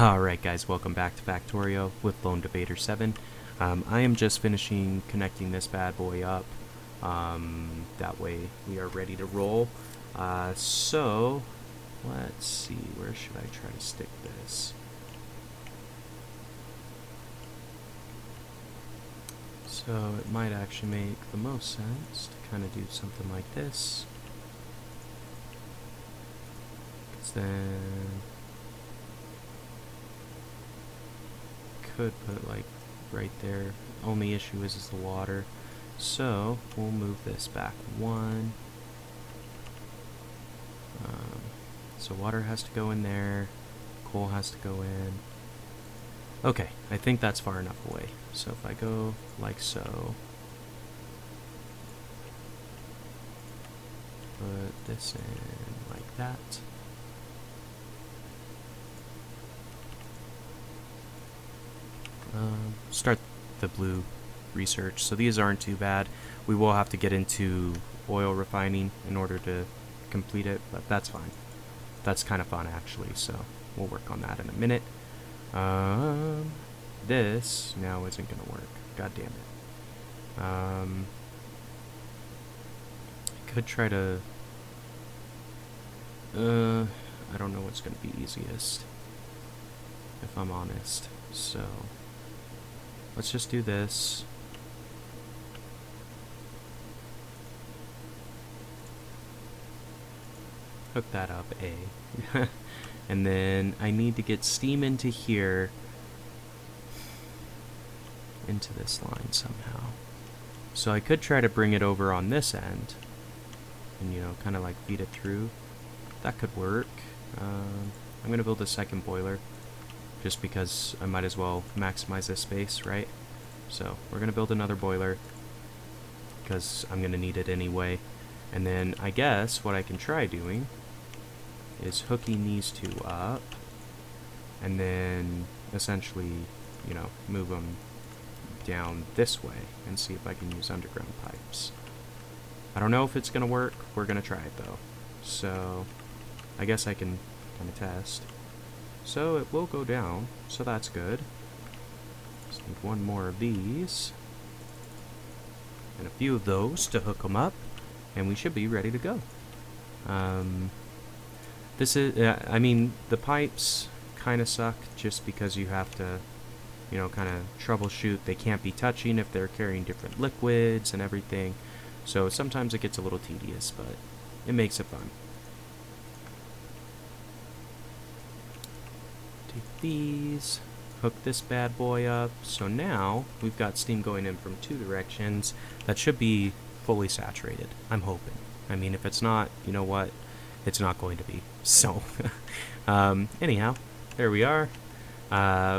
Alright guys, welcome back to Factorio with LD7. I am just finishing connecting this bad boy up. That way we are ready to roll. So, let's see, where should I try to stick this? So it might actually make the most sense to kind of do something like this. 'Cause then could put like right there. Only issue is the water. So we'll move this back one. So water has to go in there. Coal has to go in. Okay, I think that's far enough away. So if I go like so, put this in like that. Start the blue research. So these aren't too bad. We will have to get into oil refining in order to complete it, but that's fine. That's kind of fun actually, so we'll work on that in a minute. This now isn't gonna work. God damn it. I could try to I don't know what's gonna be easiest, if I'm honest. So let's just do this. Hook that up, A. And then I need to get steam into here, into this line somehow. So I could try to bring it over on this end, and, you know, kind of like feed it through. That could work. I'm going to build a second boiler, just because I might as well maximize this space, right? So we're going to build another boiler, because I'm going to need it anyway. And then I guess what I can try doing is hooking these two up, and then essentially, you know, move them down this way and see if I can use underground pipes. I don't know if it's gonna work. We're gonna try it though. So I guess I can kind of test. So it will go down, so that's good. Just need one more of these and a few of those to hook them up, and we should be ready to go. This is, I mean, the pipes kind of suck just because you have to, you know, kind of troubleshoot. They can't be touching if they're carrying different liquids and everything. So sometimes it gets a little tedious, but it makes it fun. Take these, hook this bad boy up. So now we've got steam going in from two directions. That should be fully saturated, I'm hoping. I mean, if it's not, you know what? It's not going to be. So, anyhow, there we are.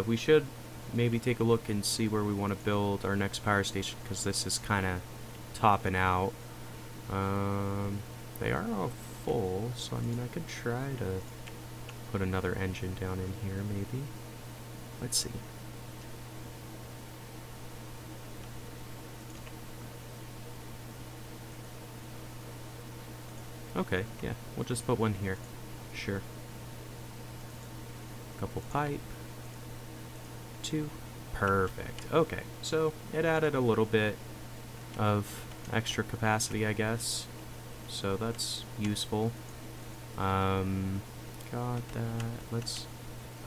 We should maybe take a look and see where we want to build our next power station, because this is kind of topping out. They are all full, so I mean, I could try to put another engine down in here, maybe. Let's see. Okay, yeah, we'll just put one here. Sure. Couple pipe. Two. Perfect. Okay, so it added a little bit of extra capacity, I guess. So that's useful. Got that. Let's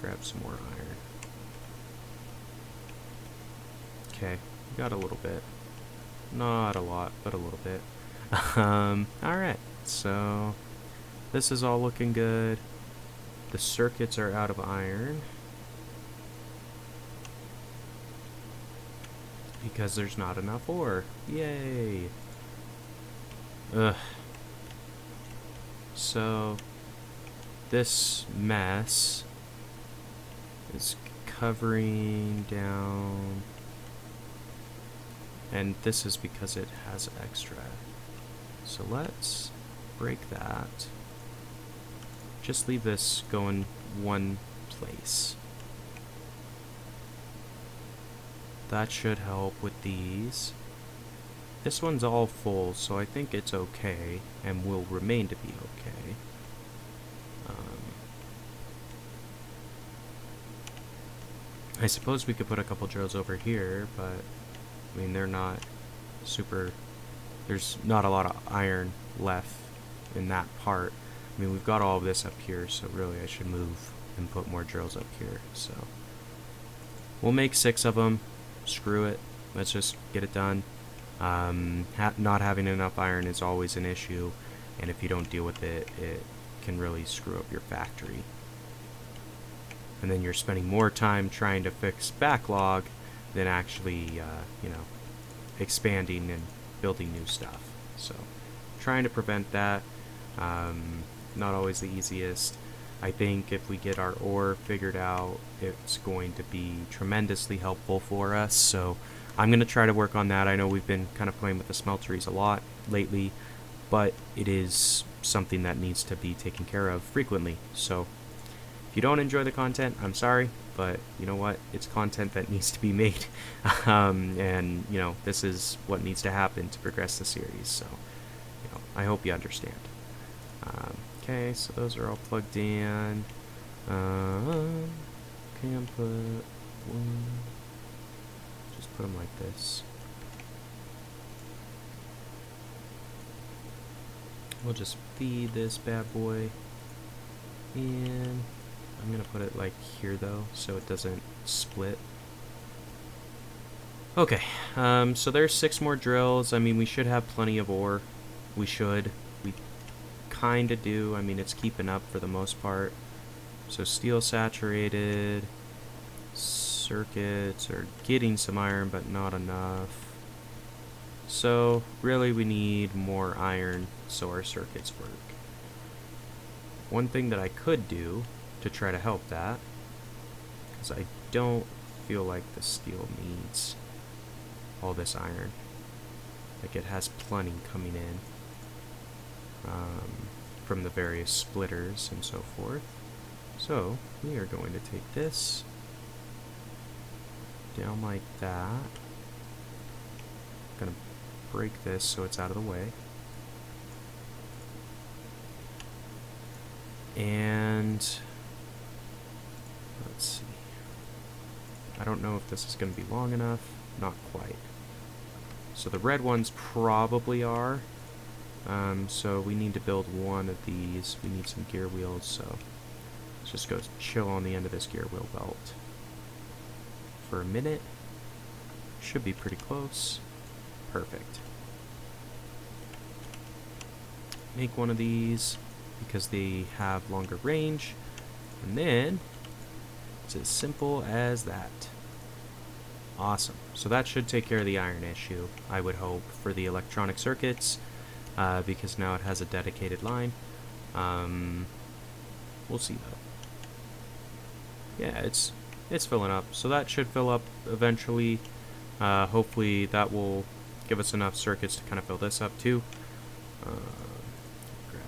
grab some more iron. Okay, got a little bit. Not a lot, but a little bit. Alright. So this is all looking good. The circuits are out of iron because there's not enough ore. Yay! Ugh. So this mess is covering down, and this is because it has extra. So let's break that. Just leave this going one place. That should help with these. This one's all full, so I think it's okay, and will remain to be okay. I suppose we could put a couple drills over here, but I mean, they're not super, there's not a lot of iron left in that part. I mean, we've got all of this up here, so really I should move and put more drills up here. So we'll make 6 of them. Screw it. Let's just get it done. Not having enough iron is always an issue, and if you don't deal with it, it can really screw up your factory. And then you're spending more time trying to fix backlog than actually, you know, expanding and building new stuff. So trying to prevent that. Not always the easiest. I think if we get our ore figured out, it's going to be tremendously helpful for us. So I'm going to try to work on that. I know we've been kind of playing with the smelteries a lot lately, but it is something that needs to be taken care of frequently. So if you don't enjoy the content, I'm sorry, but you know what? It's content that needs to be made. And, you know, this is what needs to happen to progress the series. So, you know, I hope you understand. Okay, so those are all plugged in. Can put one. Just put them like this. We'll just feed this bad boy in. I'm gonna put it like here though, so it doesn't split. Okay, so there's 6 more drills. I mean, we should have plenty of ore. We should. We kind of do. I mean, it's keeping up for the most part. So steel saturated. Circuits are getting some iron, but not enough. So really we need more iron so our circuits work. One thing that I could do to try to help that, because I don't feel like the steel needs all this iron. Like it has plenty coming in from the various splitters and so forth. So we are going to take this down like that. I'm gonna break this so it's out of the way. And let's see. I don't know if this is going to be long enough. Not quite. So the red ones probably are. So we need to build one of these. We need some gear wheels, so let's just go chill on the end of this gear wheel belt for a minute. Should be pretty close. Perfect. Make one of these because they have longer range, and then it's as simple as that. Awesome. So that should take care of the iron issue, I would hope, for the electronic circuits, because now it has a dedicated line. We'll see though. Yeah, it's filling up, so that should fill up eventually. Hopefully that will give us enough circuits to kind of fill this up too. Grab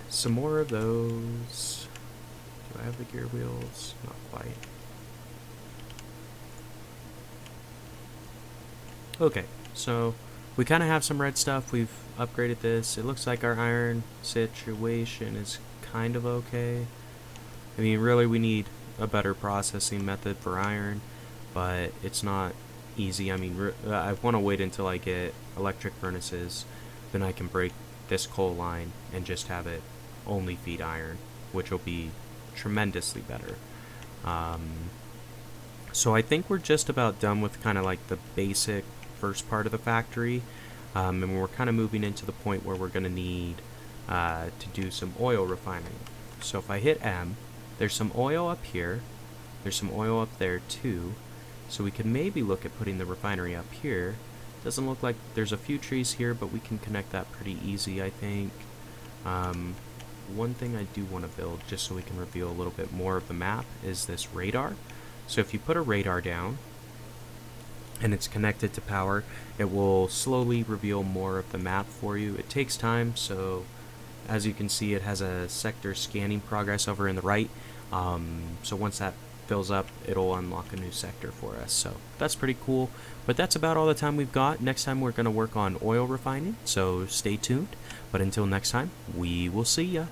some more of those. Do I have the gear wheels? Not quite. Okay, so we kind of have some red stuff. We've upgraded this. It looks like our iron situation is kind of okay. I mean, really we need a better processing method for iron, but it's not easy. I mean, I want to wait until I get electric furnaces, then I can break this coal line and just have it only feed iron, which will be tremendously better. So I think we're just about done with kind of like the basic first part of the factory, and we're kind of moving into the point where we're going to need to do some oil refining. So if I hit M, there's some oil up here, there's some oil up there too, so we could maybe look at putting the refinery up here. Doesn't look like there's a few trees here, but we can connect that pretty easy, I think. One thing I do want to build, just so we can reveal a little bit more of the map, is this radar. So if you put a radar down and it's connected to power, it will slowly reveal more of the map for you. It takes time, so as you can see, it has a sector scanning progress over in the right. So once that fills up, it'll unlock a new sector for us. So that's pretty cool. But that's about all the time we've got. Next time we're going to work on oil refining, so stay tuned. But until next time, we will see ya.